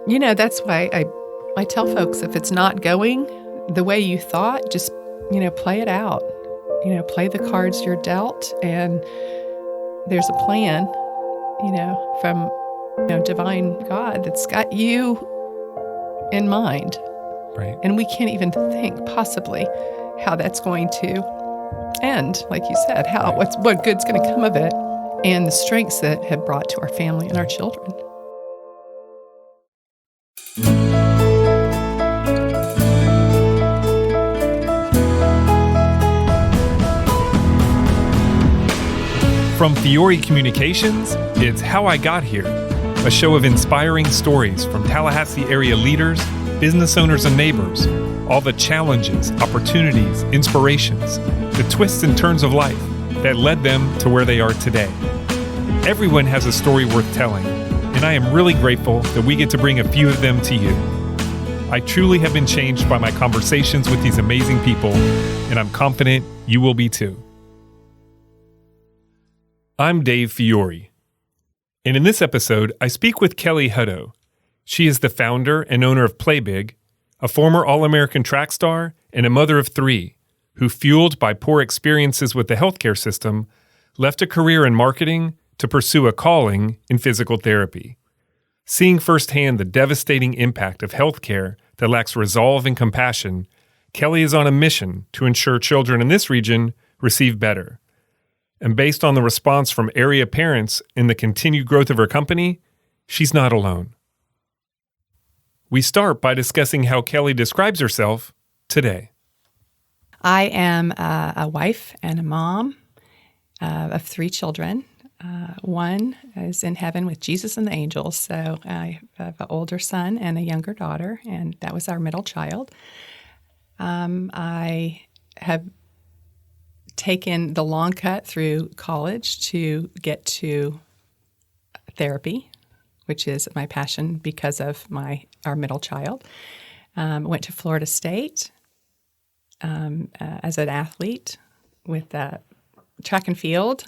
That's why I tell folks, if it's not going the way you thought, just, play it out. Play the cards you're dealt, and there's a plan, from, divine God that's got you in mind. Right. And we can't even think possibly how that's going to end, like you said, what good's going to come of it, and the strengths that have brought to our family and our children. From Fiore Communications, it's How I Got Here, a show of inspiring stories from Tallahassee area leaders, business owners, and neighbors, all the challenges, opportunities, inspirations, the twists and turns of life that led them to where they are today. Everyone has a story worth telling, and I am really grateful that we get to bring a few of them to you. I truly have been changed by my conversations with these amazing people, and I'm confident you will be too. I'm Dave Fiore, and in this episode, I speak with Kelley Hutto. She is the founder and owner of Play Big, a former All-American track star and a mother of 3, who, fueled by poor experiences with the healthcare system, left a career in marketing to pursue a calling in physical therapy. Seeing firsthand the devastating impact of healthcare that lacks resolve and compassion, Kelley is on a mission to ensure children in this region receive better. And based on the response from area parents and the continued growth of her company, she's not alone. We start by discussing how Kelley describes herself today. I am a wife and a mom of 3 children. One is in heaven with Jesus and the angels, so I have an older son and a younger daughter, and that was our middle child. I have taken the long cut through college to get to therapy, which is my passion because of our middle child. Went to Florida State as an athlete with track and field.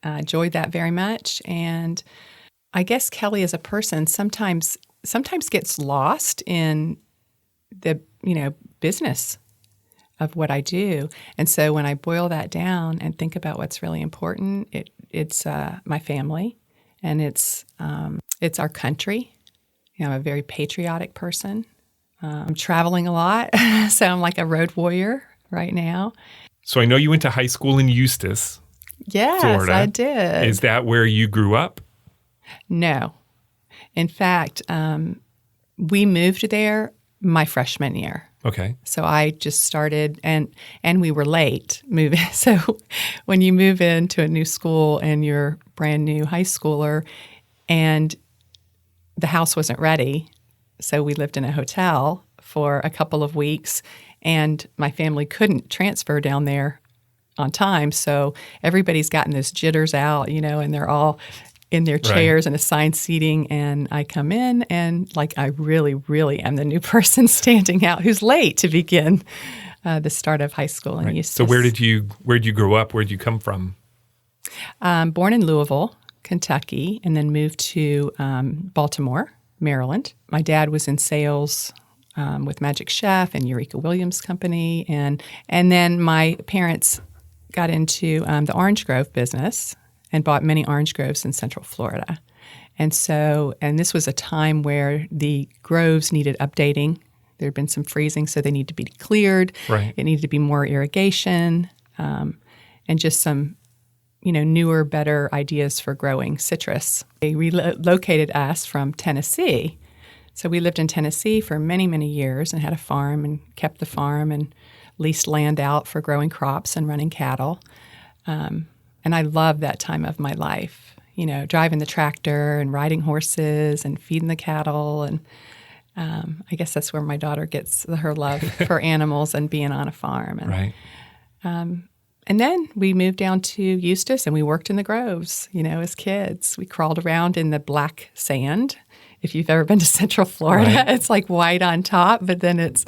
Enjoyed that very much, and I guess Kelley as a person sometimes gets lost in the business of what I do. And so when I boil that down and think about what's really important, it's my family, and it's our country. I'm a very patriotic person. I'm traveling a lot, so I'm like a road warrior right now. So I know you went to high school in Eustis, yes, Florida. I did. Is that where you grew up? No. In fact, we moved there my freshman year. Okay. So I just started, and we were late moving. So when you move into a new school and you're a brand new high schooler, and the house wasn't ready, so we lived in a hotel for a couple of weeks, and my family couldn't transfer down there on time. So everybody's gotten those jitters out, and they're all in their chairs and assigned seating, and I come in and I really, really am the new person standing out who's late to begin the start of high school in Eustis. So where did you grow up? Where did you come from? Born in Louisville, Kentucky, and then moved to Baltimore, Maryland. My dad was in sales with Magic Chef and Eureka Williams Company, and then my parents got into the orange grove business and bought many orange groves in Central Florida. And this was a time where the groves needed updating. There had been some freezing, so they needed to be cleared. Right. It needed to be more irrigation, and just some, newer, better ideas for growing citrus. They relocated us from Tennessee. So we lived in Tennessee for many, many years and had a farm and kept the farm and leased land out for growing crops and running cattle. And I loved that time of my life, driving the tractor and riding horses and feeding the cattle. And I guess that's where my daughter gets her love for animals and being on a farm. And, Right. And then we moved down to Eustis, and we worked in the groves, as kids. We crawled around in the black sand. If you've ever been to Central Florida, Right. It's like white on top, but then it's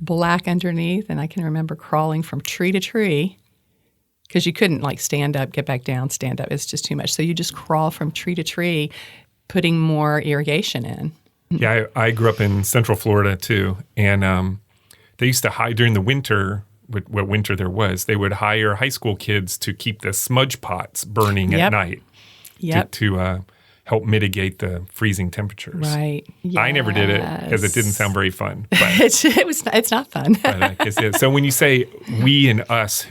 black underneath. And I can remember crawling from tree to tree, because you couldn't stand up, get back down, stand up. It's just too much. So you just crawl from tree to tree, putting more irrigation in. Yeah, I grew up in Central Florida too, and they used to hide during the winter. What winter there was, they would hire high school kids to keep the smudge pots burning at night to help mitigate the freezing temperatures. Right. Yes. I never did it because it didn't sound very fun. But, it's not fun. but so when you say we and us,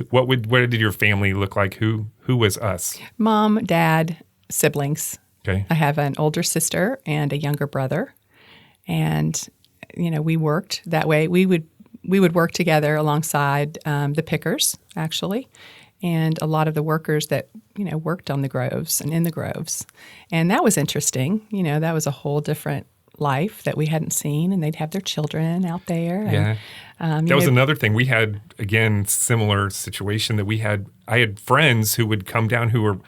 what did your family look like? Who was us? Mom, dad, siblings. Okay. I have an older sister and a younger brother, and we worked that way. We would work together alongside the pickers, actually, and a lot of the workers that, worked on the groves and in the groves. And that was interesting. That was a whole different life that we hadn't seen, and they'd have their children out there. Yeah. And, that was another thing. We had, again, similar situation that I had friends who would come down who were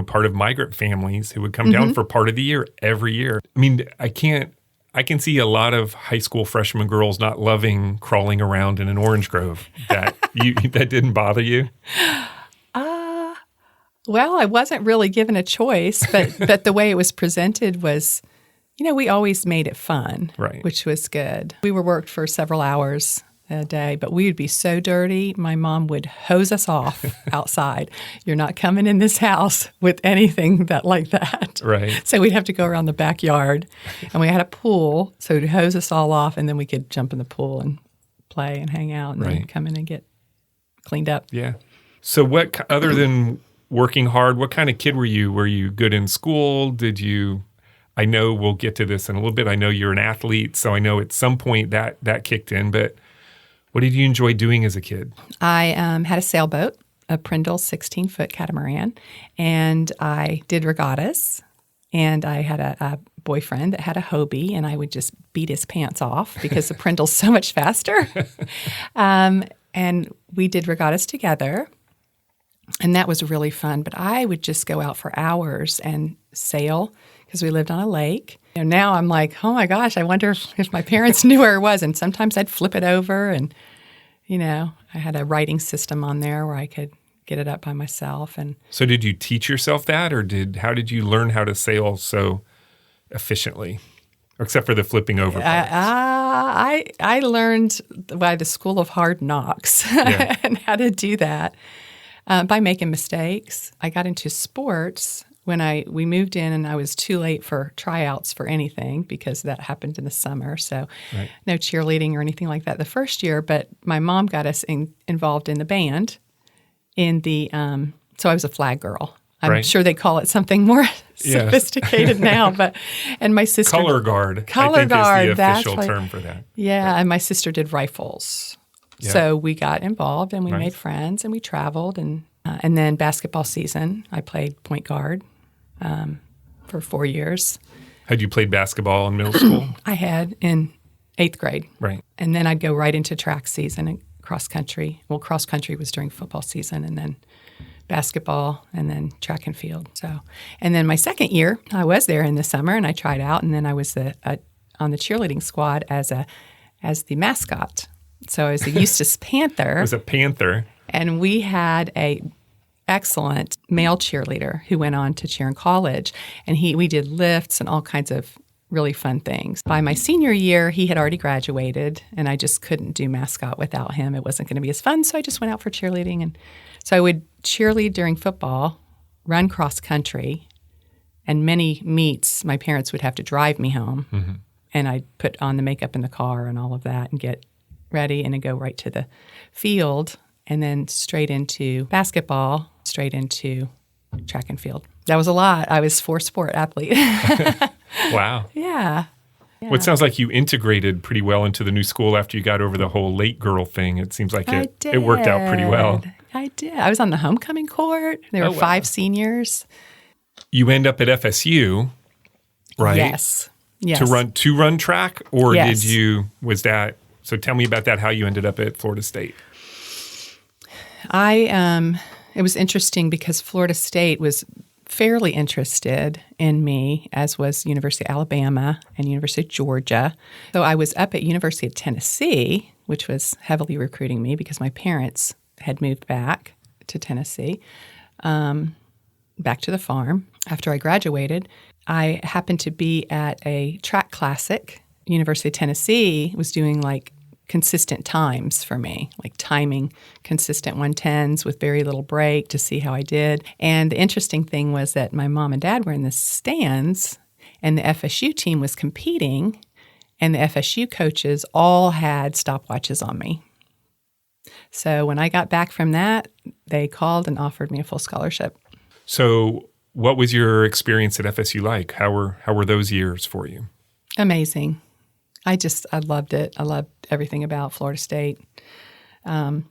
part of migrant families who would come down for part of the year, every year. I mean, I can see a lot of high school freshman girls not loving crawling around in an orange grove. That didn't bother you? Well, I wasn't really given a choice, but the way it was presented was, we always made it fun, right, which was good. We were worked for several hours a day, but we would be so dirty, my mom would hose us off outside. You're not coming in this house with anything like that. Right. So we'd have to go around the backyard, and we had a pool, so it'd hose us all off, and then we could jump in the pool and play and hang out and then come in and get cleaned up. Yeah. So what, other than working hard, what kind of kid were you? Were you good in school? I know we'll get to this in a little bit. I know you're an athlete, so I know at some point that kicked in, but what did you enjoy doing as a kid? I had a sailboat, a Prindle 16-foot catamaran, and I did regattas, and I had a boyfriend that had a Hobie, and I would just beat his pants off because the Prindle's so much faster. And we did regattas together, and that was really fun. But I would just go out for hours and sail because we lived on a lake. Now I'm like, oh my gosh, I wonder if my parents knew where it was. And sometimes I'd flip it over, and I had a writing system on there where I could get it up by myself. And so did you teach yourself that, or how did you learn how to sail so efficiently, except for the flipping over parts? I learned by the School of Hard Knocks and how to do that by making mistakes. I got into sports when we moved in, and I was too late for tryouts for anything because that happened in the summer. So no cheerleading or anything like that the first year. But my mom got us involved in the band. So I was a flag girl. I'm sure they call it something more sophisticated now. And my sister color guard. Color guard. Is the official term for that. Yeah, and my sister did rifles. Yeah. So we got involved, and we made friends, and we traveled, and then basketball season, I played point guard for 4 years. Had you played basketball in middle school? I had in 8th grade. Right. And then I'd go right into track season and cross country. Well, cross country was during football season, and then basketball, and then track and field. And then my second year, I was there in the summer, and I tried out, and then I was on the cheerleading squad as the mascot. So I was a Eustis Panther. I was a Panther. And we had a excellent male cheerleader who went on to cheer in college, and we did lifts and all kinds of really fun things. By my senior year, he had already graduated, and I just couldn't do mascot without him. It wasn't going to be as fun, so I just went out for cheerleading. And so I would cheerlead during football, run cross country, and many meets, my parents would have to drive me home, and I'd put on the makeup in the car and all of that and get ready and then go right to the field, and then straight into basketball, straight into track and field. That was a lot. I was 4-sport athlete. Wow. Yeah. Well, it sounds like you integrated pretty well into the new school after you got over the whole late girl thing. It seems like it worked out pretty well. I did. I was on the homecoming court. There were 5 seniors. You end up at FSU, right? Yes. To run track, or so tell me about that, how you ended up at Florida State. It was interesting because Florida State was fairly interested in me, as was University of Alabama and University of Georgia. So I was up at University of Tennessee, which was heavily recruiting me because my parents had moved back to Tennessee, back to the farm. After I graduated, I happened to be at a track classic. University of Tennessee was doing like consistent times for me, like timing consistent 110s with very little break to see how I did. And the interesting thing was that my mom and dad were in the stands and the FSU team was competing, and the FSU coaches all had stopwatches on me. So when I got back from that, they called and offered me a full scholarship. So what was your experience at FSU like? How were those years for you? Amazing. I loved it. I loved everything about Florida State. I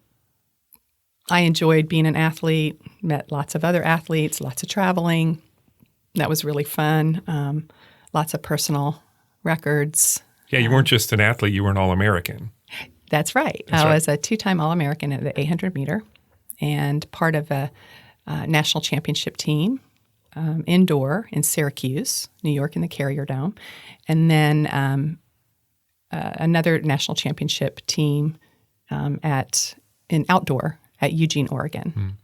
enjoyed being an athlete, met lots of other athletes, lots of traveling. That was really fun. Lots of personal records. Yeah, you weren't just an athlete, you were an All-American. That's right. I was a two-time All-American at the 800 meter and part of a national championship team indoor in Syracuse, New York in the Carrier Dome. And then another national championship team in outdoor at Eugene, Oregon.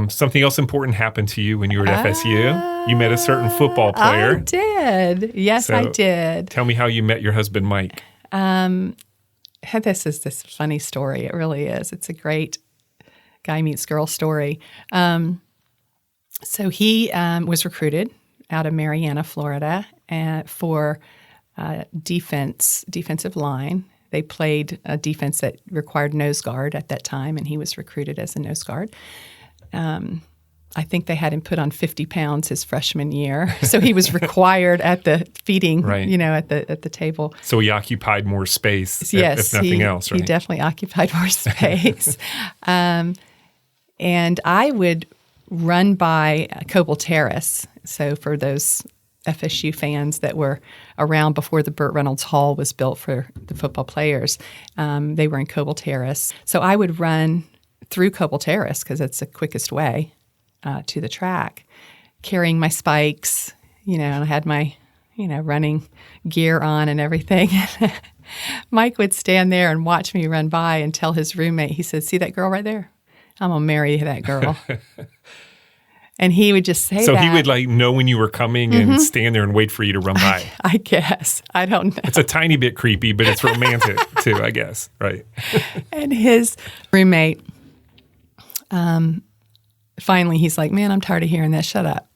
Something else important happened to you when you were at FSU. You met a certain football player. I did. Yes, I did. Tell me how you met your husband, Mike. This is this funny story. It really is. It's a great guy meets girl story. So he was recruited out of Marianna, Florida, for defensive line. They played a defense that required nose guard at that time, and he was recruited as a nose guard. I think they had him put on 50 pounds his freshman year, so he was required at the feeding, right. At the table. So he occupied more space, yes, if nothing else, right? He definitely occupied more space. And I would run by Coble Terrace. So for those FSU fans that were around before the Burt Reynolds Hall was built for the football players, they were in Coble Terrace. So I would run through Coble Terrace because it's the quickest way to the track, carrying my spikes, and I had my, running gear on and everything. Mike would stand there and watch me run by and tell his roommate, he said, "See that girl right there? I'm going to marry that girl." And he would just say that. So he would know when you were coming and stand there and wait for you to run by. I guess. I don't know. It's a tiny bit creepy, but it's romantic too, I guess. Right. And his roommate, finally, he's like, "Man, I'm tired of hearing that. Shut up.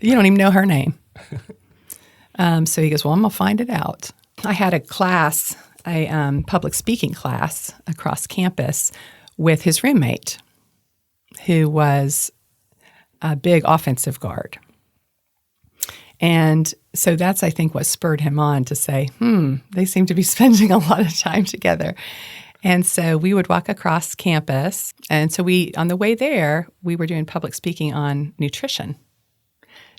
You don't even know her name." So he goes, "Well, I'm going to find it out." I had a class, a public speaking class across campus with his roommate, who was a big offensive guard. And so that's, I think, what spurred him on to say, they seem to be spending a lot of time together. And so we would walk across campus. And so on the way there, we were doing public speaking on nutrition.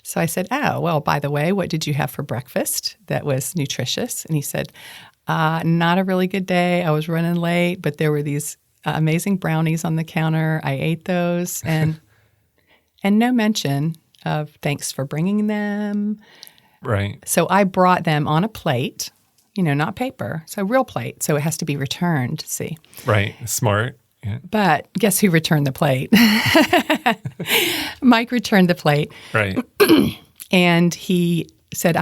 So I said, "Oh, well, by the way, what did you have for breakfast that was nutritious?" And he said, "Not a really good day. I was running late, but there were these amazing brownies on the counter. I ate those." And no mention of thanks for bringing them. Right. So I brought them on a plate, not paper, so real plate. So it has to be returned, see. Right. Smart. Yeah. But guess who returned the plate? Mike returned the plate. Right. And he said,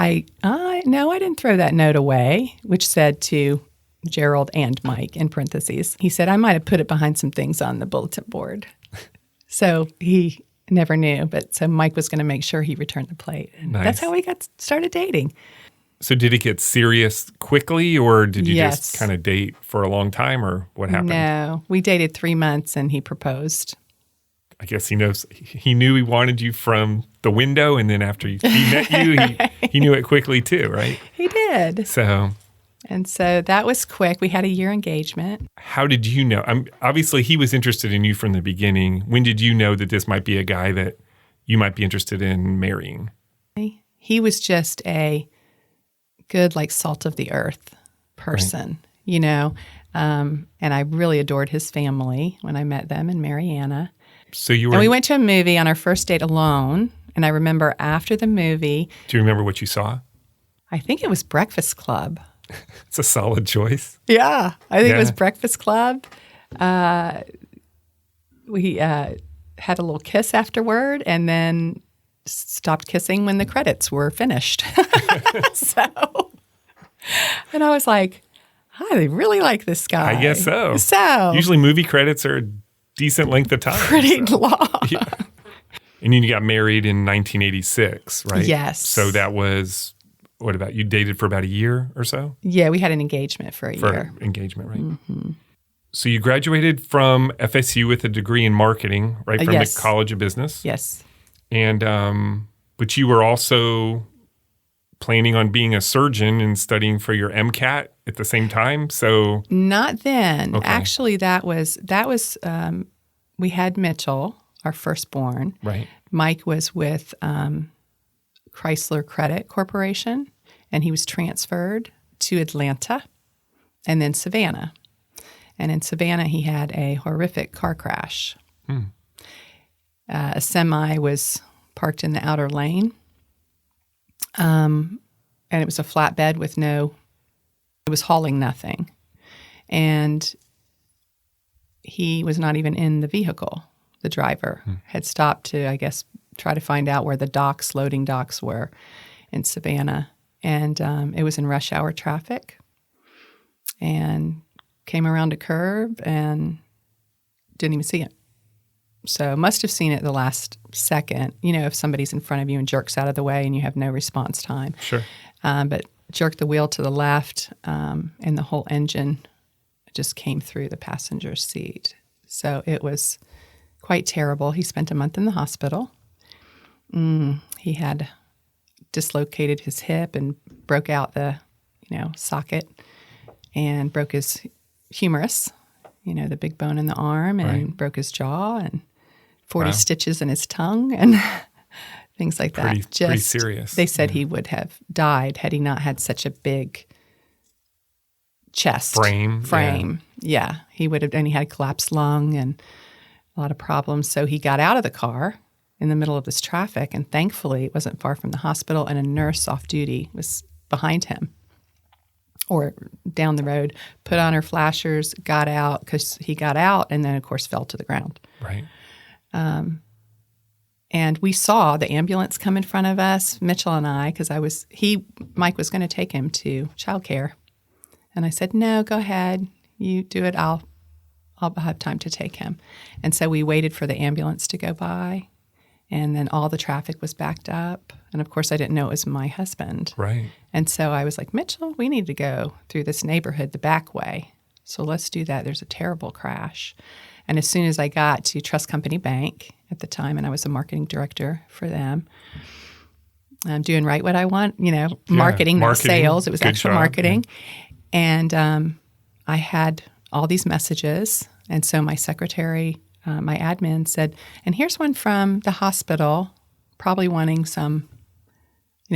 no, I didn't throw that note away, which said to Gerald and Mike in parentheses. He said, "I might have put it behind some things on the bulletin board." So he never knew. But so Mike was going to make sure he returned the plate. And nice. That's how we started dating. So did it get serious quickly, or did you Yes. just kind of date for a long time, or what happened? No, we dated 3 months and he proposed. I guess he knew he wanted you from the window, and then after he met you, he knew it quickly too, right? He did. And so that was quick. We had a year engagement. How did you know? Obviously, he was interested in you from the beginning. When did you know that this might be a guy that you might be interested in marrying? He was just a good, salt of the earth person, and I really adored his family when I met them in Marianna. So you were. And we went to a movie on our first date alone. And I remember after the movie. Do you remember what you saw? I think it was Breakfast Club. It's a solid choice. Yeah, I think it was Breakfast Club. We had a little kiss afterward, and then stopped kissing when the credits were finished. And I was like, I really like this guy. I guess so. So usually movie credits are a decent length of time. pretty long. Yeah. And then you got married in 1986, right? Yes. So that was, what about, you dated for about a year or so? Yeah, we had an engagement for a year. Engagement, right? Mm-hmm. So you graduated from FSU with a degree in marketing, right, from yes. the College of Business. Yes. And but you were also planning on being a surgeon and studying for your MCAT at the same time. So not then. Okay. Actually, that was we had Mitchell, our firstborn. Right. Mike was with Chrysler Credit Corporation, and he was transferred to Atlanta and then Savannah. And in Savannah, he had a horrific car crash. A semi was parked in the outer lane, and it was a flatbed with it was hauling nothing. And he was not even in the vehicle. The driver had stopped to, I guess, try to find out where the loading docks were in Savannah. And it was in rush hour traffic, and came around a curve and didn't even see it. So must have seen it the last second, if somebody's in front of you and jerks out of the way and you have no response time. Sure. But jerked the wheel to the left, and the whole engine just came through the passenger seat. So it was quite terrible. He spent a month in the hospital. He had dislocated his hip and broke out the, socket, and broke his humerus, the big bone in the arm, and broke his jaw, and 40 stitches in his tongue, and things like that. Pretty serious. They said he would have died had he not had such a big chest. Frame. Yeah. He would have, and he had a collapsed lung and a lot of problems. So he got out of the car in the middle of this traffic, and thankfully it wasn't far from the hospital, and a nurse off duty was behind him or down the road, put on her flashers, got out, because he got out and then, of course, fell to the ground. Right. And we saw the ambulance come in front of us, Mitchell and I, because Mike was going to take him to childcare. And I said, no, go ahead. You do it. I'll have time to take him. And so we waited for the ambulance to go by, and then all the traffic was backed up. And of course, I didn't know it was my husband. Right. And so I was like, Mitchell, we need to go through this neighborhood the back way. So let's do that. There's a terrible crash. And as soon as I got to Trust Company Bank at the time, and I was a marketing director for them, I'm doing right what I want, marketing, not sales. It was actual marketing. Yeah. And I had all these messages. And so my secretary, my admin said, and here's one from the hospital, probably wanting some,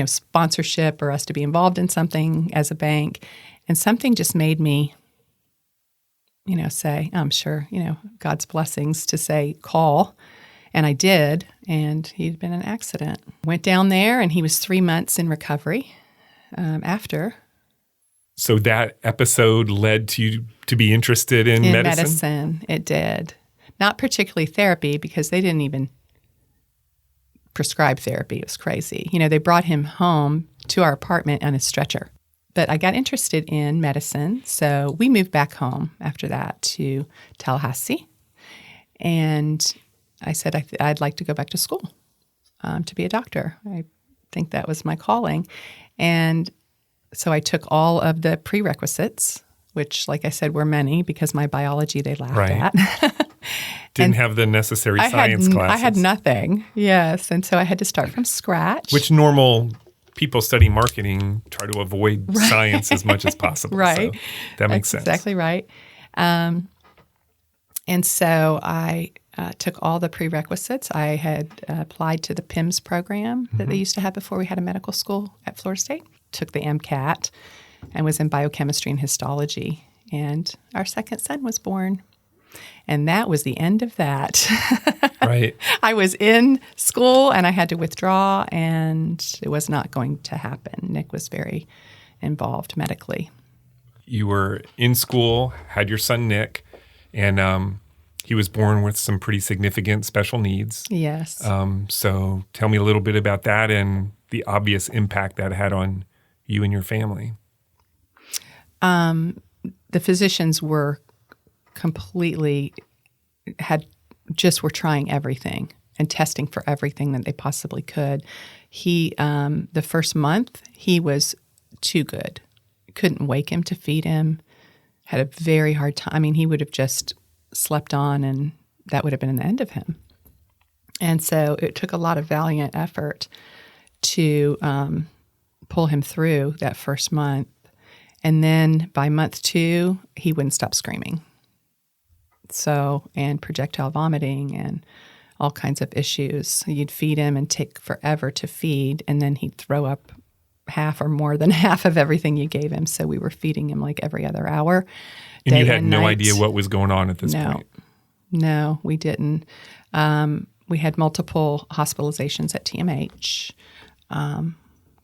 sponsorship or us to be involved in something as a bank. And something just made me, say, I'm sure, God's blessings to say, call. And I did. And he'd been in an accident. Went down there, and he was 3 months in recovery after. So that episode led to you to be interested in medicine? Medicine, it did. Not particularly therapy, because they didn't even prescribe therapy. It was crazy. They brought him home to our apartment on a stretcher. But I got interested in medicine, so we moved back home after that to Tallahassee. And I said I'd like to go back to school to be a doctor. I think that was my calling. And so I took all of the prerequisites, which, like I said, were many, because my biology they laughed at. Didn't have the necessary science classes. I had nothing, yes. And so I had to start from scratch. Which normal people studying marketing try to avoid science as much as possible. Right. So that makes sense. Exactly right. And so I took all the prerequisites. I had applied to the PIMS program that they used to have before we had a medical school at Florida State. Took the MCAT and was in biochemistry and histology. And our second son was born. And that was the end of that. Right. I was in school and I had to withdraw, and it was not going to happen. Nick was very involved medically. You were in school, had your son Nick, and He was born with some pretty significant special needs. Yes. So tell me a little bit about that and the obvious impact that had on you and your family. The physicians were completely were trying everything and testing for everything that they possibly could. He, the first month, he was too good. Couldn't wake him to feed him. Had a very hard time. I mean, he would have just slept on, and that would have been the end of him. And so it took a lot of valiant effort to pull him through that first month. And then by month 2, he wouldn't stop screaming. And projectile vomiting and all kinds of issues. You'd feed him and take forever to feed, and then he'd throw up half or more than half of everything you gave him. So we were feeding him like every other hour. And you had no idea what was going on at this point? No, we didn't. We had multiple hospitalizations at TMH.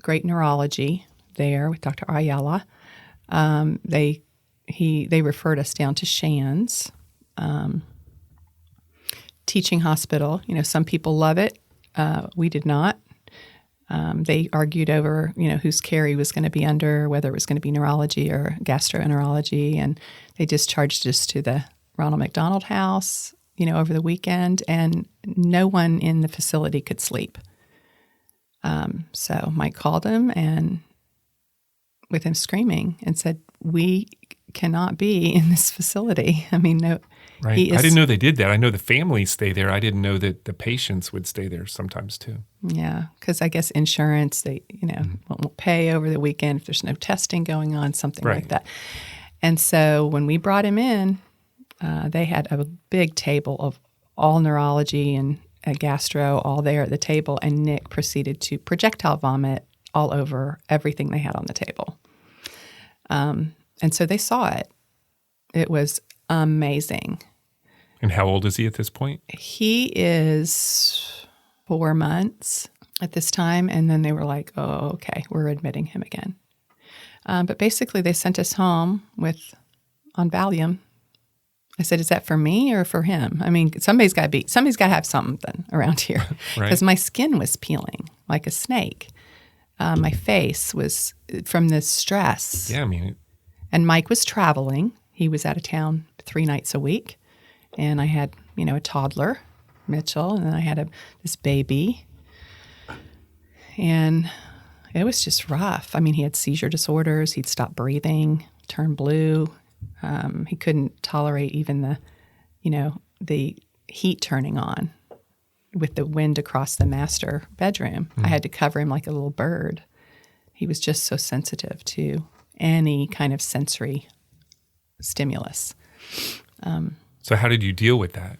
Great neurology there with Dr. Ayala. They referred us down to Shands. Teaching hospital. Some people love it. We did not. They argued over, whose care he was going to be under, whether it was going to be neurology or gastroenterology, and they discharged us to the Ronald McDonald House, over the weekend, and no one in the facility could sleep. So Mike called him and with him screaming and said, "We cannot be in this facility." I mean, no. Right. I didn't know they did that. I know the families stay there. I didn't know that the patients would stay there sometimes too. Yeah, because I guess insurance, they won't pay over the weekend if there's no testing going on, something like that. And so when we brought him in, they had a big table of all neurology and gastro all there at the table, and Nick proceeded to projectile vomit all over everything they had on the table. And so they saw it. It was amazing. And how old is he at this point? He is 4 months at this time, and then they were like, "Oh, okay, we're admitting him again." But basically, they sent us home on Valium. I said, "Is that for me or for him?" I mean, somebody's got to have something around here, because my skin was peeling like a snake. My face was from the stress. Yeah, I mean. And Mike was traveling. He was out of town 3 nights a week. And I had, a toddler, Mitchell, and then I had this baby. And it was just rough. I mean, he had seizure disorders. He'd stop breathing, turn blue. He couldn't tolerate even the heat turning on with the wind across the master bedroom. I had to cover him like a little bird. He was just so sensitive to any kind of sensory stimulus. So how did you deal with that?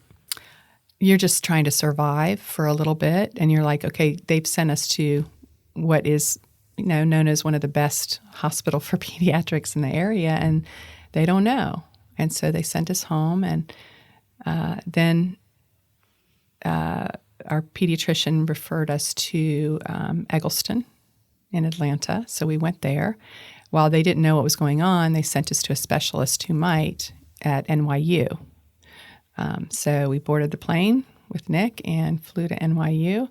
You're just trying to survive for a little bit, and you're like, okay, they've sent us to what is known as one of the best hospital for pediatrics in the area, and they don't know. And so they sent us home, and then our pediatrician referred us to Eggleston in Atlanta. So we went there. While they didn't know what was going on, they sent us to a specialist who might at NYU. So we boarded the plane with Nick and flew to NYU,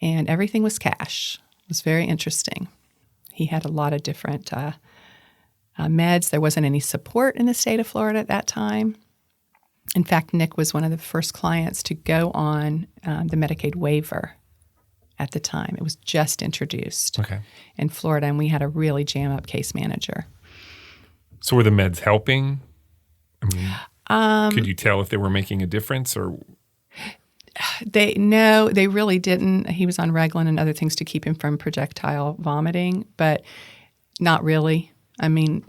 and everything was cash. It was very interesting. He had a lot of different meds. There wasn't any support in the state of Florida at that time. In fact, Nick was one of the first clients to go on the Medicaid waiver at the time. It was just introduced in Florida, and we had a really jam-up case manager. So were the meds helping? I mean, could you tell if they were making a difference? Or they really didn't. He was on Reglan and other things to keep him from projectile vomiting, but not really. I mean,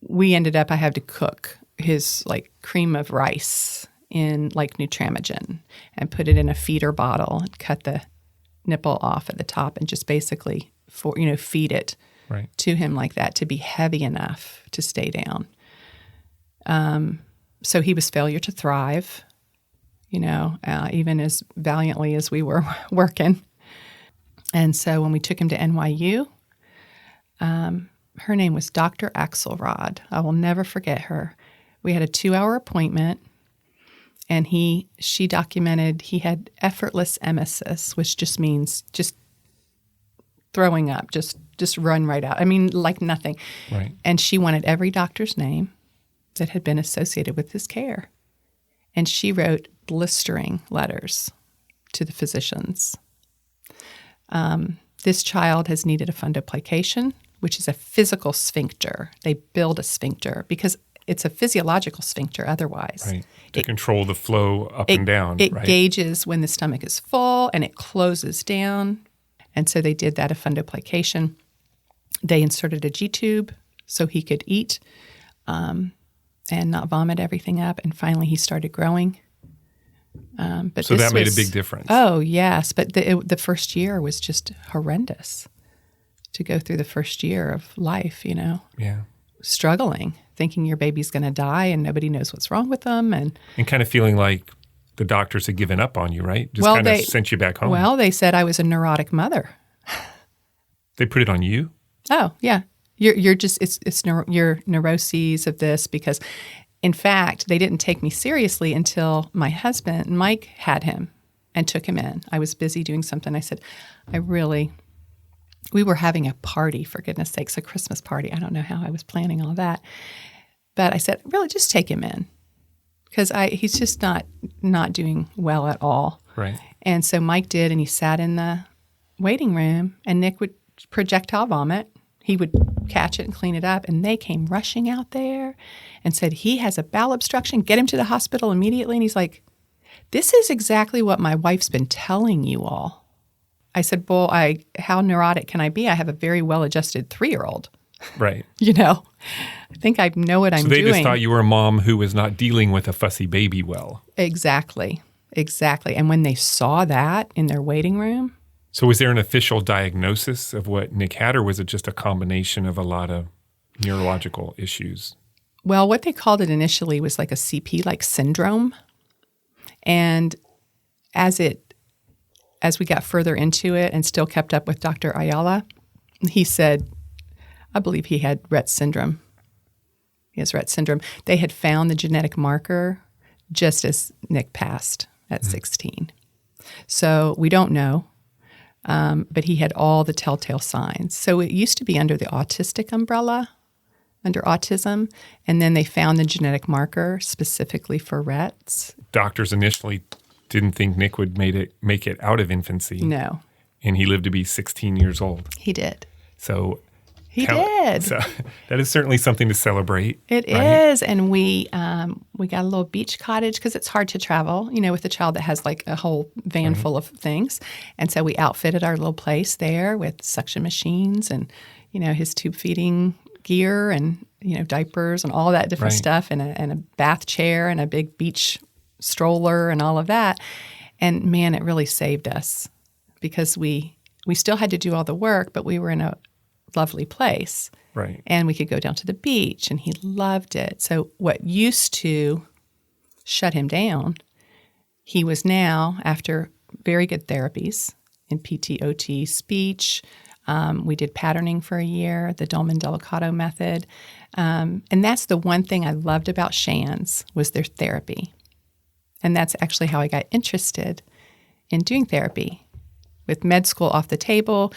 I had to cook his cream of rice in Nutramigen and put it in a feeder bottle and cut the nipple off at the top and just basically feed it to him like that to be heavy enough to stay down. So he was failure to thrive, even as valiantly as we were working. And so when we took him to NYU, her name was Dr. Axelrod. I will never forget her. We had a 2-hour appointment, And she documented he had effortless emesis, which just means just throwing up, just run right out. I mean, like nothing. Right. And she wanted every doctor's name that had been associated with his care. And she wrote blistering letters to the physicians. This child has needed a fundoplication, which is a physical sphincter. They build a sphincter because it's a physiological sphincter otherwise. Right. To control the flow up and down. It right? gauges when the stomach is full and it closes down. And so they did that, a fundoplication. They inserted a G-tube so he could eat and not vomit everything up. And finally he started growing. But so that made a big difference. Oh, yes. But the first year was just horrendous to go through the first year of life, Yeah. Struggling, thinking your baby's going to die and nobody knows what's wrong with them. And kind of feeling like the doctors had given up on you, right? Just kind of sent you back home. Well, they said I was a neurotic mother. They put it on you? Oh, yeah. You're just, your neuroses of this because, in fact, they didn't take me seriously until my husband, Mike, had him and took him in. I was busy doing something. I said, we were having a party, for goodness sakes, a Christmas party. I don't know how I was planning all that. But I said, really, just take him in because he's just not doing well at all. Right. And so Mike did, and he sat in the waiting room, and Nick would projectile vomit. He would catch it and clean it up, and they came rushing out there and said, he has a bowel obstruction. Get him to the hospital immediately. And he's like, this is exactly what my wife's been telling you all. I said, well, how neurotic can I be? I have a very well-adjusted 3-year-old. Right. I think I know what I'm doing. So they just thought you were a mom who was not dealing with a fussy baby well. Exactly. And when they saw that in their waiting room. So was there an official diagnosis of what Nick had, or was it just a combination of a lot of neurological issues? Well, what they called it initially was like a CP-like syndrome. And as we got further into it and still kept up with Dr. Ayala, he said, I believe he had Rett syndrome. He has Rett syndrome. They had found the genetic marker just as Nick passed at 16. So we don't know, but he had all the telltale signs. So it used to be under the autistic umbrella, under autism, and then they found the genetic marker specifically for Rett's. Doctors initially didn't think Nick would make it out of infancy. No. And he lived to be 16 years old. He did. So he did. So that is certainly something to celebrate. It is. And we got a little beach cottage because it's hard to travel, with a child that has like a whole van full of things. And so we outfitted our little place there with suction machines and, his tube feeding gear and, diapers and all that different stuff and a bath chair and a big beach stroller and all of that. And man, it really saved us because we still had to do all the work, but we were in a lovely place. Right. And we could go down to the beach and he loved it. So what used to shut him down, he was now, after very good therapies in PT, OT, speech, we did patterning for a year, the Dolman-Delicato method. And that's the one thing I loved about Shands was their therapy. And that's actually how I got interested in doing therapy. With med school off the table,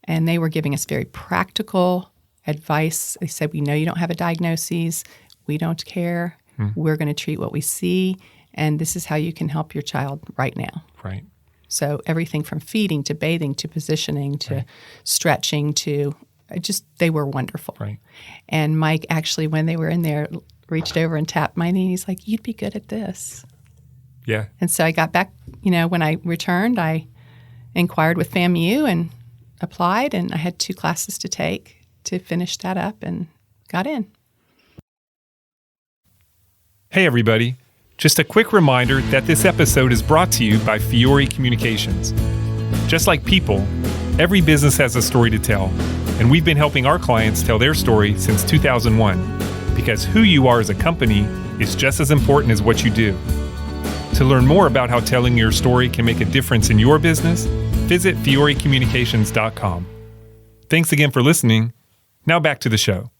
and they were giving us very practical advice. They said, we know you don't have a diagnosis. We don't care. We're going to treat what we see, and this is how you can help your child right now. Right. So everything from feeding to bathing to positioning to stretching to they were wonderful. Right. And Mike actually, when they were in there, reached over and tapped my knee. He's like, you'd be good at this. Yeah. And so I got back, when I returned, I inquired with FAMU and applied, and I had 2 classes to take to finish that up and got in. Hey, everybody. Just a quick reminder that this episode is brought to you by Fiore Communications. Just like people, every business has a story to tell, and we've been helping our clients tell their story since 2001, because who you are as a company is just as important as what you do. To learn more about how telling your story can make a difference in your business, visit fiorecommunications.com. Thanks again for listening. Now back to the show.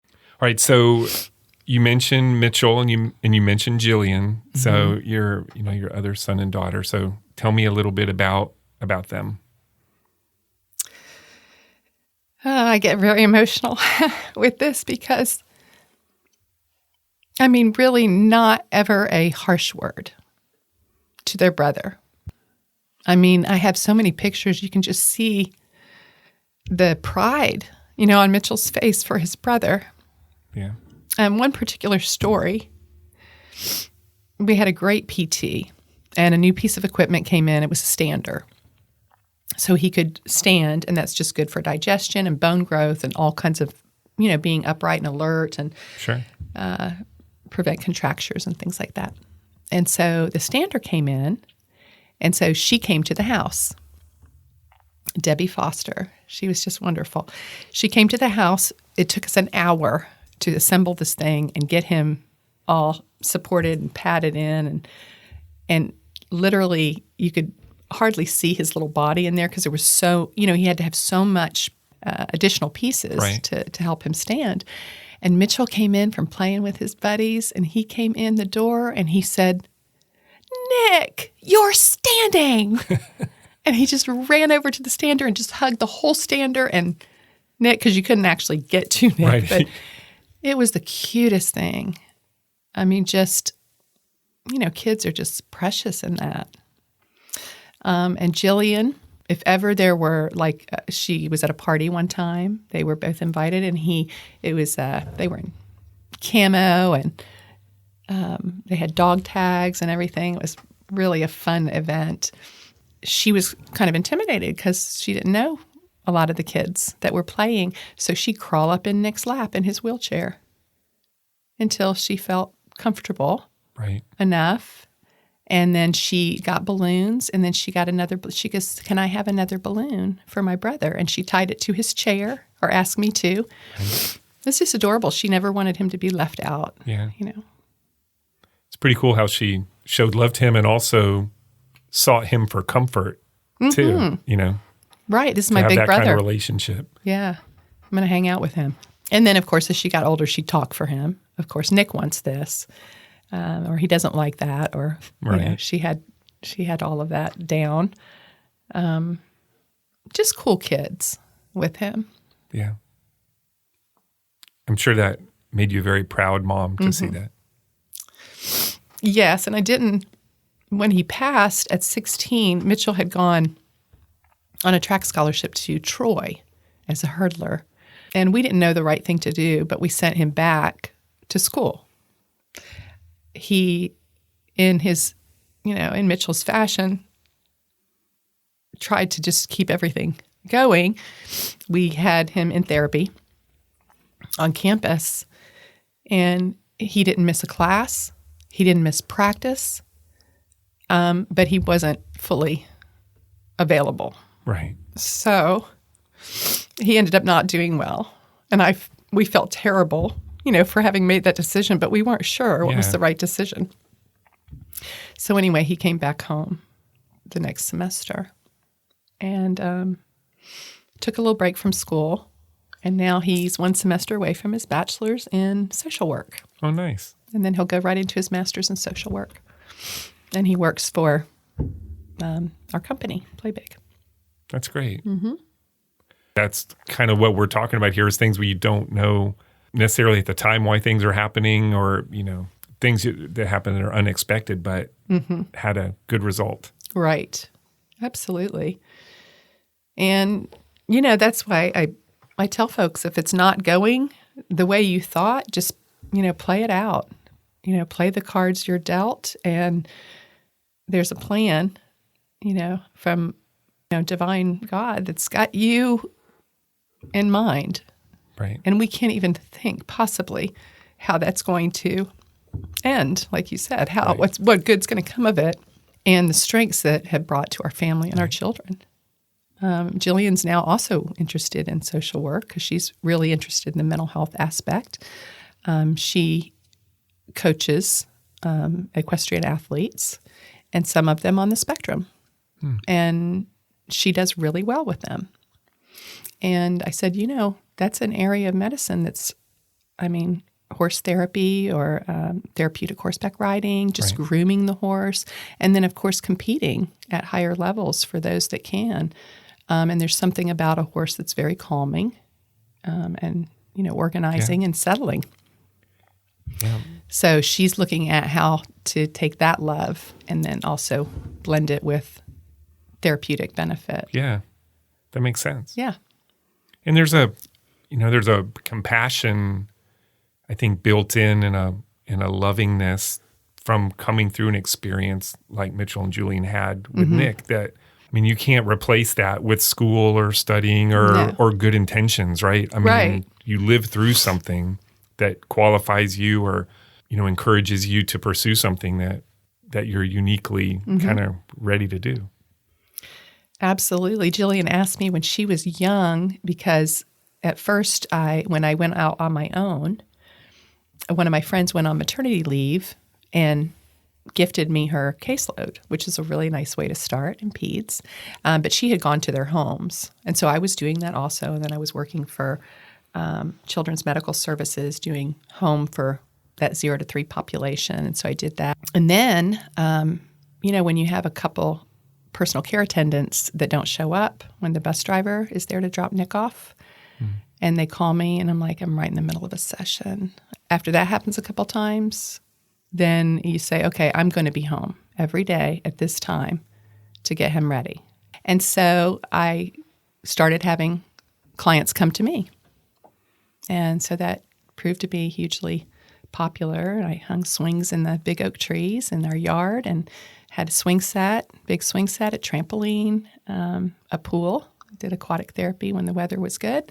All right, so you mentioned Mitchell and you mentioned Jillian. So your other son and daughter. So tell me a little bit about them. I get very emotional with this because, I mean, really not ever a harsh word to their brother. I mean, I have so many pictures. You can just see the pride, on Mitchell's face for his brother. Yeah. One particular story, we had a great PT, and a new piece of equipment came in. It was a stander. So he could stand, and that's just good for digestion and bone growth and all kinds of, being upright and alert and Sure. Prevent contractures and things like that. And so the stander came in, and so she came to the house. Debbie Foster, she was just wonderful. She came to the house. It took us an hour to assemble this thing and get him all supported and padded in, and literally you could hardly see his little body in there because there was so, he had to have so much additional pieces Right. to help him stand. And Mitchell came in from playing with his buddies, and he came in the door and he said, "Nick, you're standing." And he just ran over to the stander and just hugged the whole stander and Nick, because you couldn't actually get to Nick. Right. But it was the cutest thing. I mean, just, kids are just precious in that. And Jillian, if ever there were, she was at a party one time. They were both invited, and they were in camo, and they had dog tags and everything. It was really a fun event. She was kind of intimidated because she didn't know a lot of the kids that were playing. So she'd crawl up in Nick's lap in his wheelchair until she felt comfortable Right. enough. And then she got balloons, and then she goes, "Can I have another balloon for my brother?" And she tied it to his chair, or asked me to. Right. It's just adorable. She never wanted him to be left out. Yeah. It's pretty cool how she showed love to him and also sought him for comfort too, Right. This is to my have big that brother. kind of relationship. Yeah. I'm going to hang out with him. And then, of course, as she got older, she'd talk for him. Of course, Nick wants this, or he doesn't like that, or Right. she had all of that down. Just cool kids with him. Yeah. I'm sure that made you a very proud mom to see that. Yes, and I didn't. When he passed at 16, Mitchell had gone on a track scholarship to Troy as a hurdler. And we didn't know the right thing to do, but we sent him back to school. He, in Mitchell's fashion, tried to just keep everything going. We had him in therapy on campus, and he didn't miss a class. He didn't miss practice. But he wasn't fully available. Right. So he ended up not doing well. And we felt terrible, for having made that decision, but we weren't sure what was the right decision. So anyway, he came back home the next semester and took a little break from school. And now he's one semester away from his bachelor's in social work. Oh, nice. And then he'll go right into his master's in social work. And he works for our company, Play Big. That's great. Mm-hmm. That's kind of what we're talking about here, is things we don't know necessarily at the time why things are happening, or, things that happen that are unexpected, but had a good result. Right. Absolutely. And, that's why I tell folks, if it's not going the way you thought, just, play it out. Play the cards you're dealt, and there's a plan, from divine God that's got you in mind. Right. And we can't even think possibly how that's going to end, like you said, what good's going to come of it, and the strengths that have brought to our family and our children. Jillian's now also interested in social work because she's really interested in the mental health aspect. She coaches equestrian athletes, and some of them on the spectrum. And she does really well with them. And I said, that's an area of medicine that's, horse therapy or therapeutic horseback riding, just grooming the horse, and then, of course, competing at higher levels for those that can. And there's something about a horse that's very calming and, organizing and settling. Yeah. So she's looking at how to take that love and then also blend it with therapeutic benefit. Yeah, that makes sense. Yeah. And there's a compassion, I think, built in and a lovingness from coming through an experience like Mitchell and Julian had with Nick that, you can't replace that with school or studying or good intentions, right? You live through something that qualifies you or, encourages you to pursue something that you're uniquely kind of ready to do. Absolutely. Jillian asked me when she was young, because at first when I went out on my own, one of my friends went on maternity leave and gifted me her caseload, which is a really nice way to start in peds. But she had gone to their homes. And so I was doing that also. And then I was working for Children's Medical Services, doing home for that 0 to 3 population. And so I did that. And then, when you have a couple personal care attendants that don't show up when the bus driver is there to drop Nick off, and they call me and I'm like, I'm right in the middle of a session. After that happens a couple times, then you say, okay, I'm going to be home every day at this time to get him ready. And so I started having clients come to me. And so that proved to be hugely popular. I hung swings in the big oak trees in our yard and had a big swing set, a trampoline, a pool. Did aquatic therapy when the weather was good.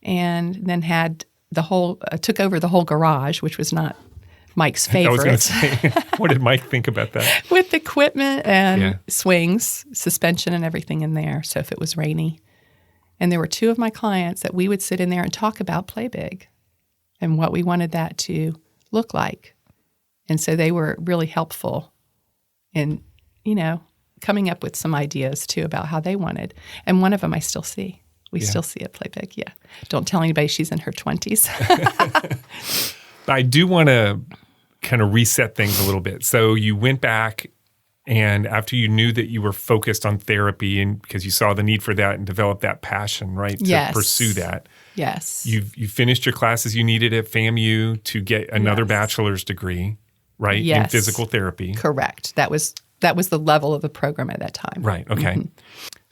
And then had took over the whole garage, which was not Mike's favorite. I was going to say, what did Mike think about that? With equipment and swings, suspension and everything in there. So if it was rainy. And there were 2 of my clients that we would sit in there and talk about Play Big and what we wanted that to look like. And so they were really helpful in, coming up with some ideas too about how they wanted. And one of them I still see. We still see it Play Big, yeah. Don't tell anybody she's in her 20s. I do want to kind of reset things a little bit. So you went back, and after you knew that you were focused on therapy and because you saw the need for that and developed that passion, right, to pursue that. Yes. You finished your classes you needed at FAMU to get another bachelor's degree, right, in physical therapy. Correct. That was the level of the program at that time. Right, okay.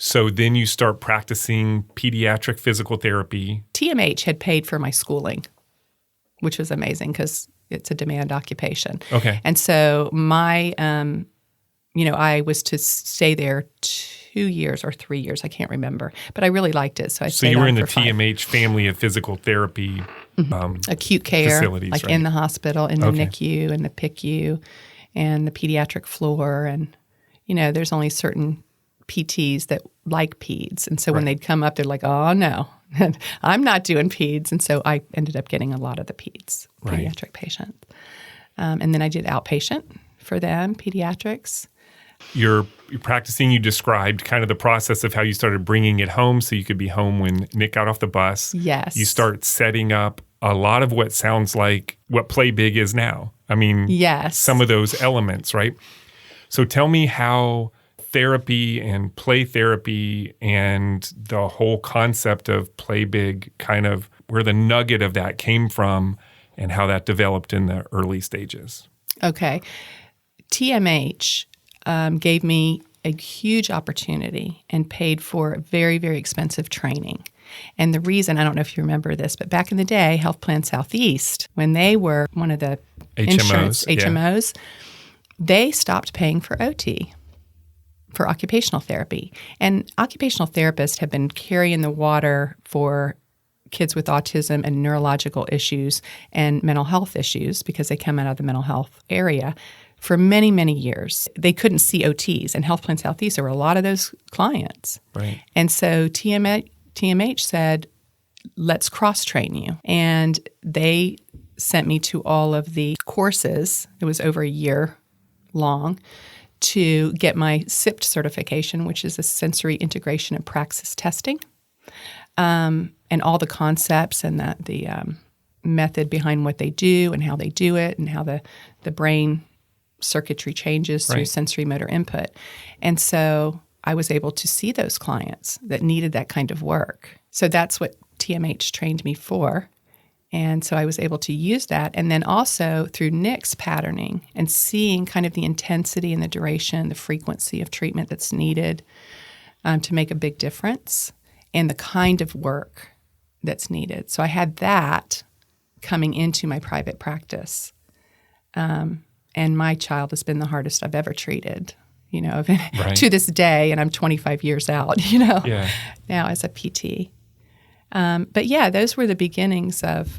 So then you start practicing pediatric physical therapy. TMH had paid for my schooling, which was amazing because it's a demand occupation. Okay. And so my, I was to stay there 2 years or 3 years. I can't remember. But I really liked it. So you were in the TMH family of physical therapy acute care, facilities, like right? in the hospital, in the NICU and the PICU and the pediatric floor. And, there's only certain PTs that like peds. And so when they'd come up, they're like, oh, no, I'm not doing peds. And so I ended up getting a lot of the pediatric patients. And then I did outpatient for them, pediatrics. You're practicing, you described kind of the process of how you started bringing it home so you could be home when Nick got off the bus. Yes. You start setting up a lot of what sounds like what Play Big is now. Some of those elements, right? So tell me how therapy and play therapy and the whole concept of Play Big, kind of where the nugget of that came from and how that developed in the early stages. Okay. TMH gave me a huge opportunity and paid for very, very expensive training. And the reason, I don't know if you remember this, but back in the day, Health Plan Southeast, when they were one of the HMOs, they stopped paying for OT, for occupational therapy. And occupational therapists have been carrying the water for kids with autism and neurological issues and mental health issues because they come out of the mental health area for many, many years. They couldn't see OTs. And Health Plan Southeast, there were a lot of those clients. Right. And so TMH said, let's cross-train you. And they sent me to all of the courses. It was over a year long to get my SIPT certification, which is a sensory integration and praxis testing, and all the concepts and the method behind what they do and how they do it and how the brain circuitry changes through sensory motor input. And so I was able to see those clients that needed that kind of work. So that's what TMH trained me for. And so I was able to use that. And then also through NICS patterning and seeing kind of the intensity and the duration, the frequency of treatment that's needed to make a big difference and the kind of work that's needed. So I had that coming into my private practice. And my child has been the hardest I've ever treated, to this day. And I'm 25 years out, now as a PT. But yeah, those were the beginnings of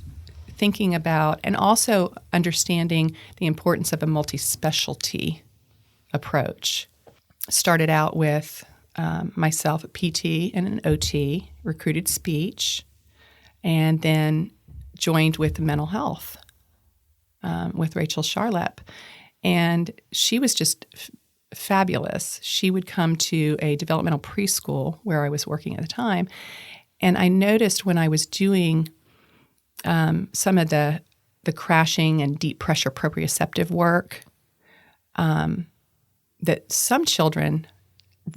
thinking about and also understanding the importance of a multi-specialty approach. Started out with myself, a PT and an OT, recruited speech, and then joined with mental health with Rachel Charlep. And she was just fabulous. She would come to a developmental preschool where I was working at the time. And I noticed when I was doing some of the crashing and deep pressure proprioceptive work that some children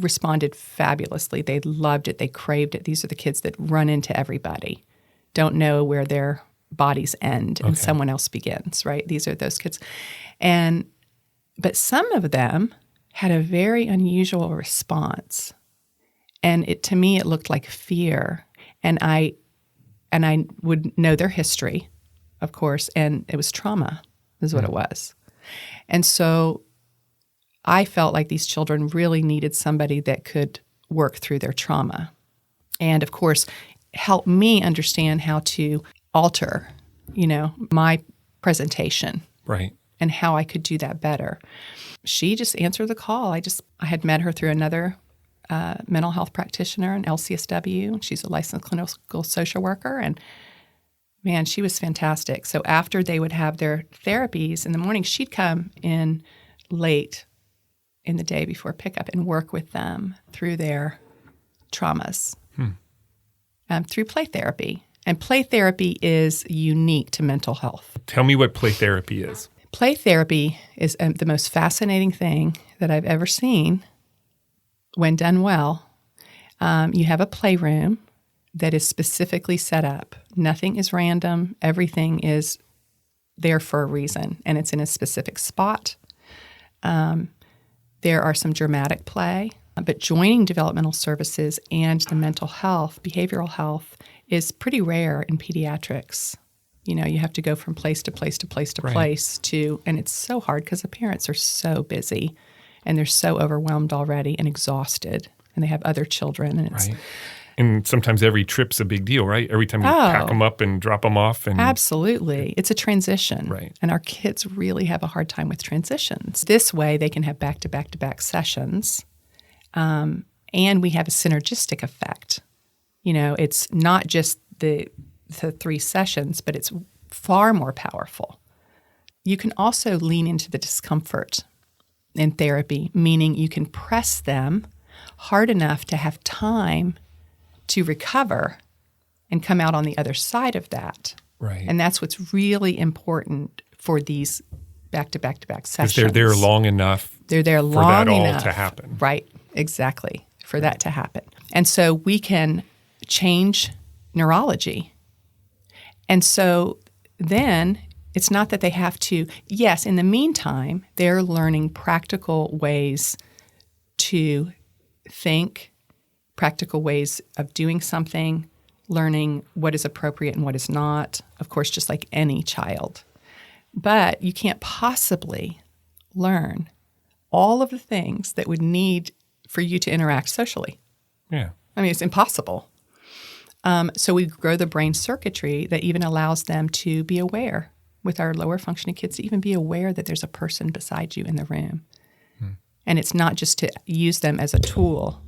responded fabulously. They loved it. They craved it. These are the kids that run into everybody, don't know where their bodies end and someone else begins, right? These are those kids. But some of them had a very unusual response. And to me, it looked like fear. And I would know their history, of course, and it was trauma is what it was. And so I felt like these children really needed somebody that could work through their trauma. And, of course, help me understand how to alter, my presentation. Right. And how I could do that better. She just answered the call. I had met her through another mental health practitioner, an LCSW. She's a licensed clinical social worker, and man, she was fantastic. So after they would have their therapies in the morning, she'd come in late in the day before pickup and work with them through their traumas through play therapy. And play therapy is unique to mental health. Tell me what play therapy is. Play therapy is the most fascinating thing that I've ever seen when done well. You have a playroom that is specifically set up. Nothing is random. Everything is there for a reason, and it's in a specific spot. There are some dramatic play, but joining developmental services and the mental health, behavioral health, is pretty rare in pediatrics. You have to go from place to place to place to place and it's so hard because the parents are so busy and they're so overwhelmed already and exhausted and they have other children. And it's And sometimes every trip's a big deal, right? Every time you pack them up and drop them off. Absolutely. It's a transition. Right. And our kids really have a hard time with transitions. This way they can have back-to-back-to-back sessions and we have a synergistic effect. It's not just the 3 sessions, but it's far more powerful. You can also lean into the discomfort in therapy, meaning you can press them hard enough to have time to recover and come out on the other side of that. Right. And that's what's really important for these back-to-back-to-back sessions. Because they're there long enough for that all to happen. Right, exactly, for that to happen. And so we can change neurology. And so then it's not that they have to, yes, in the meantime, they're learning practical ways to think, practical ways of doing something, learning what is appropriate and what is not, of course, just like any child. But you can't possibly learn all of the things that would need for you to interact socially. Yeah. I mean, it's impossible. So we grow the brain circuitry that even allows them to be aware with our lower functioning kids, to even be aware that there's a person beside you in the room. And it's not just to use them as a tool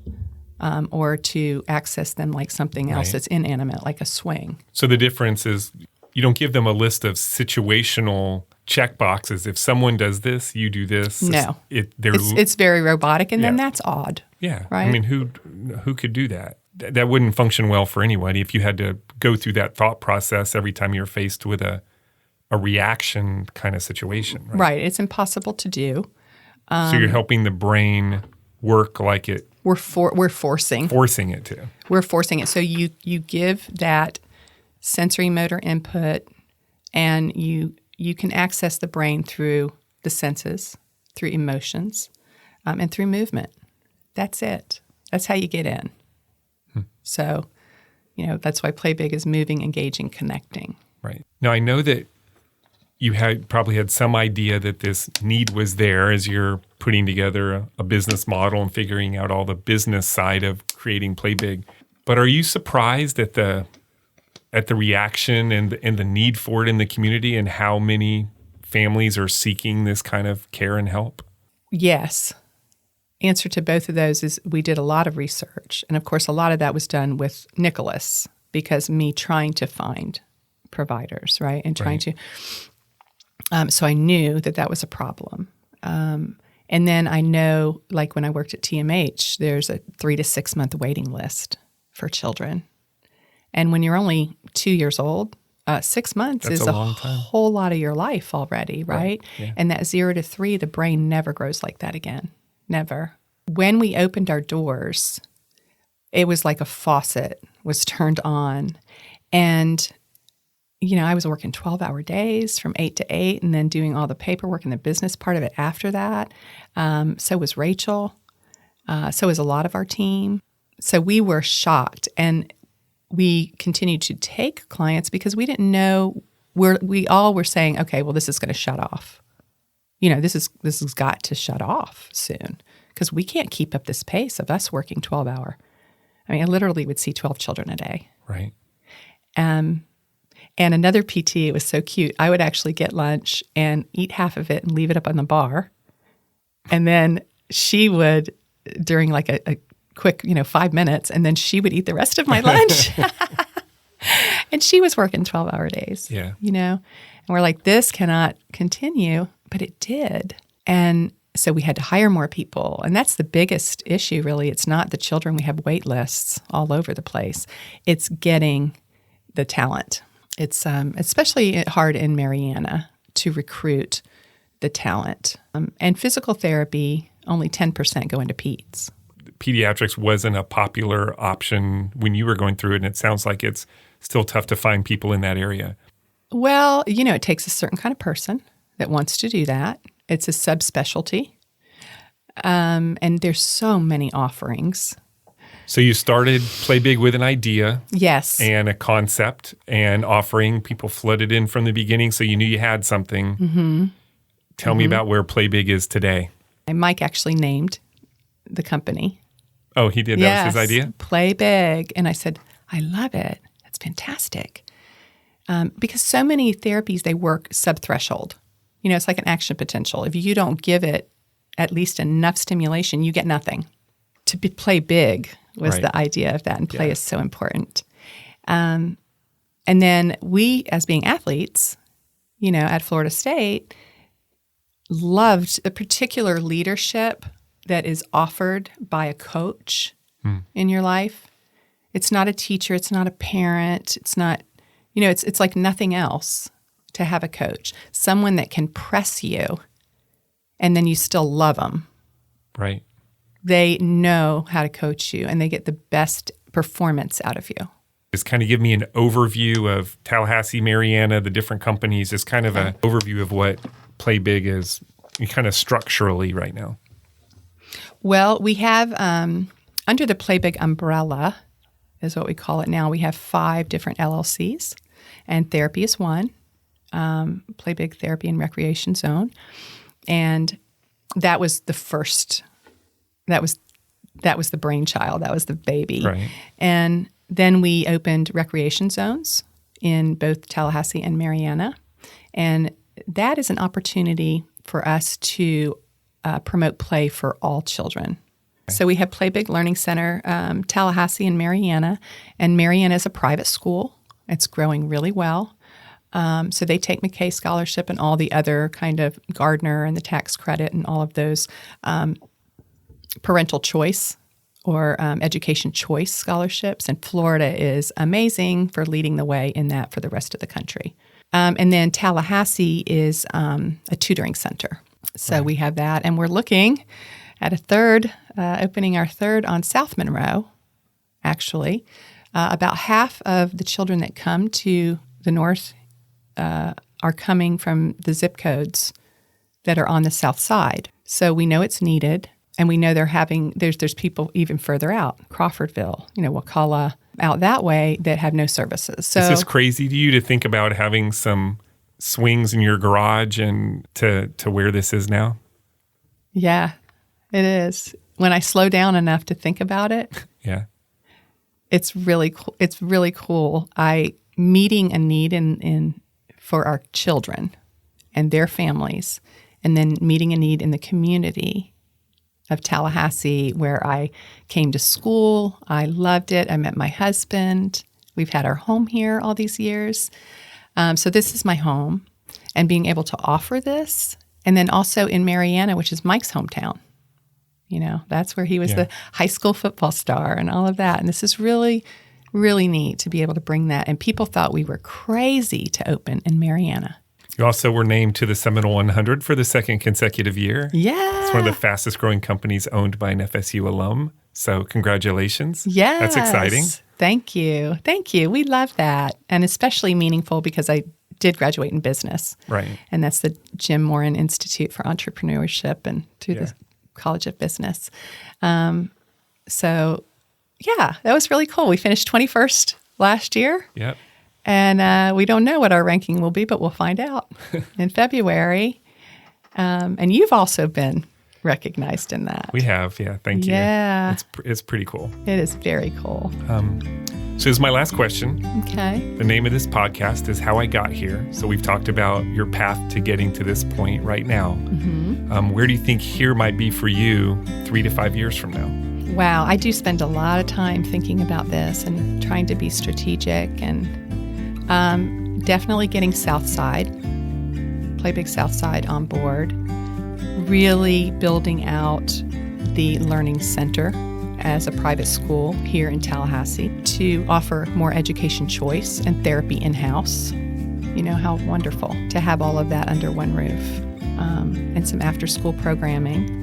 or to access them like something else that's inanimate, like a swing. So the difference is you don't give them a list of situational check boxes. If someone does this, you do this. No. It's very robotic, and then that's odd. Yeah. Right? I mean, who could do that? that wouldn't function well for anybody if you had to go through that thought process every time you're faced with a reaction kind of situation, right? Right. It's impossible to do. So you're helping the brain work like it. We're forcing. Forcing it to. We're forcing it. So you give that sensory motor input, and you can access the brain through the senses, through emotions, and through movement. That's it. That's how you get in. So, that's why Play Big is moving, engaging, connecting. Right. Now, I know that you probably had some idea that this need was there as you're putting together a business model and figuring out all the business side of creating Play Big. But are you surprised at the reaction and the need for it in the community, and how many families are seeking this kind of care and help? Yes. Answer to both of those is we did a lot of research. And of course, a lot of that was done with Nicholas, because me trying to find providers, right? And trying to, so I knew that was a problem. And then I know, like when I worked at TMH, there's a 3 to 6 month waiting list for children. And when you're only 2 years old, 6 months is a whole lot of your life already, right? Yeah. And that 0 to 3, the brain never grows like that again. Never. When we opened our doors, it was like a faucet was turned on. And, I was working 12-hour days from 8 to 8, and then doing all the paperwork and the business part of it after that. So was Rachel. So was a lot of our team. So we were shocked. And we continued to take clients because we didn't know we all were saying, okay, well, this is going to shut off. This has got to shut off soon, because we can't keep up this pace of us working 12-hour. I mean, I literally would see 12 children a day. Right. And another PT, it was so cute. I would actually get lunch and eat half of it and leave it up on the bar. And then she would, during like a quick, 5 minutes, and then she would eat the rest of my lunch. And she was working 12-hour days. Yeah. And we're like, this cannot continue, but it did. And so we had to hire more people. And that's the biggest issue, really. It's not the children. We have wait lists all over the place. It's getting the talent. It's especially hard in Marianna to recruit the talent. And physical therapy, only 10% go into peds. Pediatrics wasn't a popular option when you were going through it, and it sounds like it's still tough to find people in that area. Well, it takes a certain kind of person that wants to do that. It's a subspecialty. And there's so many offerings. So you started Play Big with an idea. Yes. And a concept and offering. People flooded in from the beginning, so you knew you had something. Mm-hmm. Tell me about where Play Big is today. And Mike actually named the company. Oh, he did? That was his idea? Play Big. And I said, I love it. That's fantastic. Because so many therapies, they work sub-threshold. It's like an action potential. If you don't give it at least enough stimulation, you get nothing. Play big was the idea of that, and play is so important. And then we, as being athletes, at Florida State, loved the particular leadership that is offered by a coach in your life. It's not a teacher. It's not a parent. It's not, it's like nothing else to have a coach. Someone that can press you, and then you still love them. Right. They know how to coach you, and they get the best performance out of you. Just kind of give me an overview of Tallahassee, Marianna, the different companies, just kind of an overview of what Play Big is kind of structurally right now. Well, we have, under the Play Big umbrella, is what we call it now, we have 5 different LLCs, and therapy is one, Play Big Therapy and Recreation Zone. And that was the first. That was the brainchild. That was the baby. Right. And then we opened recreation zones in both Tallahassee and Marianna. And that is an opportunity for us to promote play for all children. Okay. So we have Play Big Learning Center, Tallahassee and Marianna. And Marianna is a private school. It's growing really well. So they take McKay Scholarship and all the other kind of Gardner and the tax credit and all of those parental choice or education choice scholarships. And Florida is amazing for leading the way in that for the rest of the country. And then Tallahassee is a tutoring center. So we have that. And we're looking at a third, opening our third on South Monroe, actually. About half of the children that come to the north are coming from the zip codes that are on the south side. So we know it's needed, and we know there's people even further out, Crawfordville, Wakulla, out that way that have no services. So is this crazy to you to think about having some swings in your garage and to where this is now? Yeah, it is. When I slow down enough to think about it, yeah, it's really cool. It's really cool. Meeting a need for our children and their families, and then meeting a need in the community of Tallahassee, where I came to school. I loved it. I met my husband. We've had our home here all these years. So this is my home, and being able to offer this, and then also in Marianna, which is Mike's hometown. That's where he was the high school football star and all of that. And this is really, really neat to be able to bring that. And people thought we were crazy to open in Marianna. You also were named to the Seminole 100 for the second consecutive year. Yeah. It's one of the fastest growing companies owned by an FSU alum. So congratulations. Yes. That's exciting. Thank you. Thank you. We love that. And especially meaningful because I did graduate in business. Right. And that's the Jim Moran Institute for Entrepreneurship and through the College of Business. So, yeah, that was really cool. We finished 21st last year. Yep. And we don't know what our ranking will be, but we'll find out in February. And you've also been recognized in that. We have, yeah. Thank you. Yeah. It's pretty cool. It is very cool. So here's my last question. Okay. The name of this podcast is How I Got Here. So we've talked about your path to getting to this point right now. Mm-hmm. Where do you think here might be for you 3 to 5 years from now? Wow. I do spend a lot of time thinking about this and trying to be strategic, and definitely getting Southside, Play Big Southside on board, really building out the Learning Center as a private school here in Tallahassee to offer more education choice and therapy in-house. How wonderful to have all of that under one roof, and some after-school programming.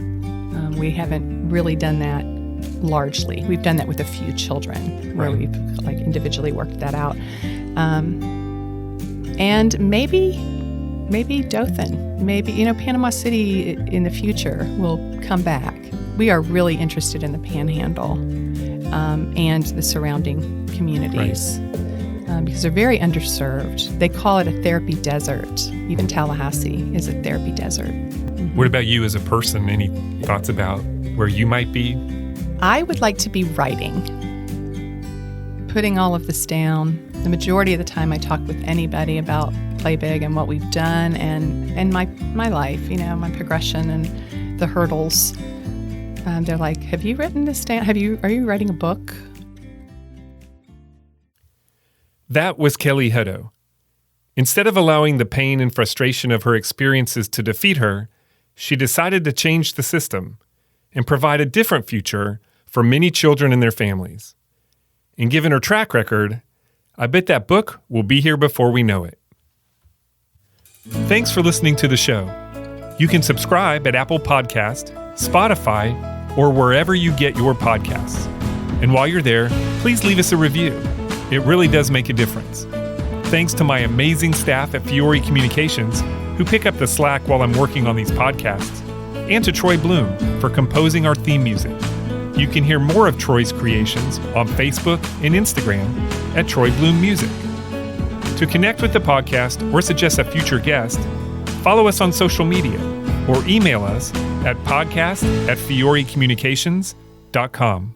We haven't really done that largely. We've done that with a few children where we've individually worked that out. And maybe Dothan, maybe, Panama City in the future will come back. We are really interested in the Panhandle and the surrounding communities because they're very underserved. They call it a therapy desert. Even Tallahassee is a therapy desert. Mm-hmm. What about you as a person? Any thoughts about where you might be? I would like to be writing, putting all of this down. The majority of the time I talk with anybody about Play Big and what we've done and my life, my progression and the hurdles. They're like, have you written this down? Are you writing a book? That was Kelley Hutto. Instead of allowing the pain and frustration of her experiences to defeat her, she decided to change the system and provide a different future for many children and their families. And given her track record, I bet that book will be here before we know it. Thanks for listening to the show. You can subscribe at Apple Podcast, Spotify, or wherever you get your podcasts. And while you're there, please leave us a review. It really does make a difference. Thanks to my amazing staff at Fiore Communications, who pick up the slack while I'm working on these podcasts, and to Troy Bloom for composing our theme music. You can hear more of Troy's creations on Facebook and Instagram at Troy Bloom Music. To connect with the podcast or suggest a future guest, follow us on social media or email us at podcast@fiorecommunications.com.